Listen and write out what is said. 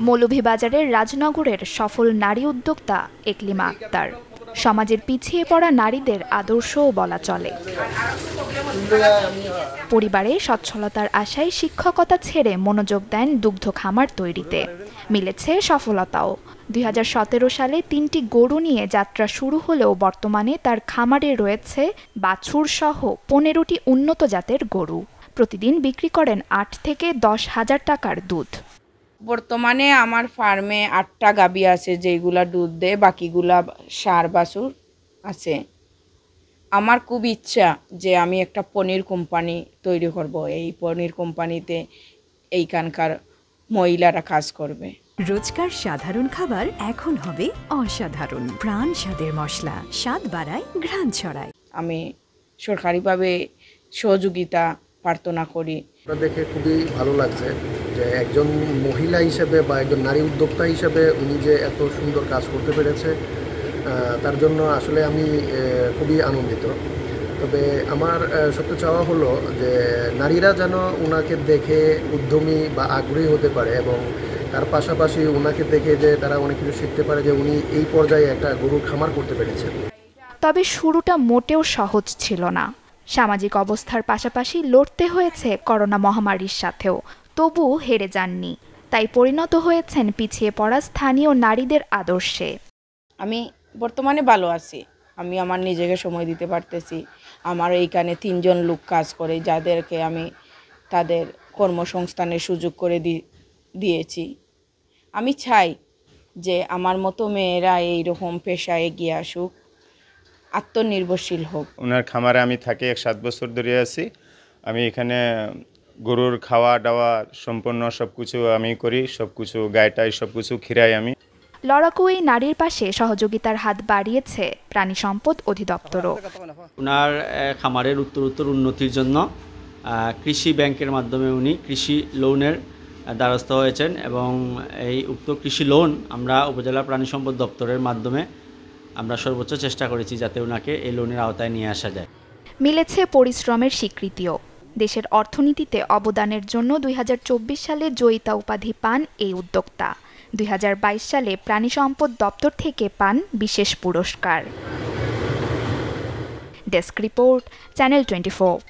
মৌলভীবাজারের রাজনগরের সফল নারী উদ্যোক্তা একলিমা আক্তার সমাজের পিছিয়ে পড়া নারীদের আদর্শও বলা চলে। পরিবারে সচ্ছলতার আশায় শিক্ষকতা ছেড়ে মনোযোগ দেন দুগ্ধ খামার তৈরিতে। মিলেছে সফলতাও। 2017 সালে 3টি গরু নিয়ে যাত্রা শুরু হলেও বর্তমানে তার খামারে রয়েছে বাছুর সহ 15টি উন্নত জাতের গরু। প্রতিদিন বিক্রি করেন 8 থেকে 10 হাজার টাকার দুধ। বর্তমানে আমার ফার্মে 8টা গাভী আছে, যেগুলা দুধ দেয়, বাকিগুলা ষাঁড় বাছুর আছে। আমার খুব ইচ্ছা যে আমি একটা পনির কোম্পানি তৈরি করব। এই পনির কোম্পানিতে এইখানকার মহিলারা কাজ করবে। রোজকার সাধারণ খাবার এখন হবে অসাধারণ। প্রাণ স্বাদের মশলা, স্বাদ বাড়ায়, ঘ্রাণ ছড়ায়। আমি সরকারিভাবে সহযোগিতা প্রার্থনা করি। দেখে খুবই ভালো লাগছে যে একজন মহিলা হিসেবে বা একজন নারী উদ্যোক্তা হিসেবে উনি যে এত সুন্দর কাজ করতে পেরেছে, তার জন্য আসলে আমি খুবই আনন্দিত। তবে আমার সবচেয়ে চাওয়া হলো যে নারীরা যেন ওনাকে দেখে উদ্যমী বা আগ্রহী হতে পারে এবং তার পাশাপাশি ওনাকে দেখে যে তারা অনেক কিছু শিখতে পারে যে উনি এই পর্যায়ে একটা গরুর খামার করতে পেরেছেন। তবে শুরুটা মোটেও সহজ ছিল না। সামাজিক অবস্থার পাশাপাশি লড়তে হয়েছে করোনা মহামারীর সাথেও, তবু হেরে যাননি। তাই পরিণত হয়েছেন পিছিয়ে পড়া স্থানীয় নারীদের আদর্শে। আমি বর্তমানে ভালো আছি। আমি আমার নিজেকে সময় দিতে পারতেছি। আমার এইখানে 3 জন লোক কাজ করে, যাদেরকে আমি তাদের কর্মসংস্থানের সুযোগ করে দিয়েছি। আমি চাই যে আমার মতো মেয়েরা এইরকম পেশায় এগিয়ে আসুক, আত্মনির্ভরশীল হোক। ওনার খামারে আমি থাকি 7 বছর ধরে আছি। আমি এখানে গরুর খাওয়া দাওয়া সম্পূর্ণ সব কিছু আমি করি, সব কিছু গাইটাই সব কিছু খিরাই আমি। লড়াকু এই নারীর পাশে সহযোগিতার হাত বাড়িয়েছে প্রাণী সম্পদ অধিদপ্তরও। ওনার খামারের উত্তরোত্তর উন্নতির জন্য কৃষি ব্যাংকের মাধ্যমে উনি কৃষি লোনের দ্বারস্থ হয়েছেন এবং এই উক্ত কৃষি লোন আমরা উপজেলা প্রাণী সম্পদ দপ্তরের মাধ্যমে আমরা সর্বোচ্চ চেষ্টা করেছি যাতে ওনাকে এই লোনের আওতায় নিয়ে আসা যায়। মিলেছে পরিশ্রমের স্বীকৃতিও। দেশের অর্থনীতিতে অবদানের জন্য 2024 সালে জয়িতা উপাধি পান এই উদ্যোক্তা। 2022 সালে প্রাণী সম্পদ দপ্তর থেকে পান বিশেষ পুরস্কার। Desk report, channel 24।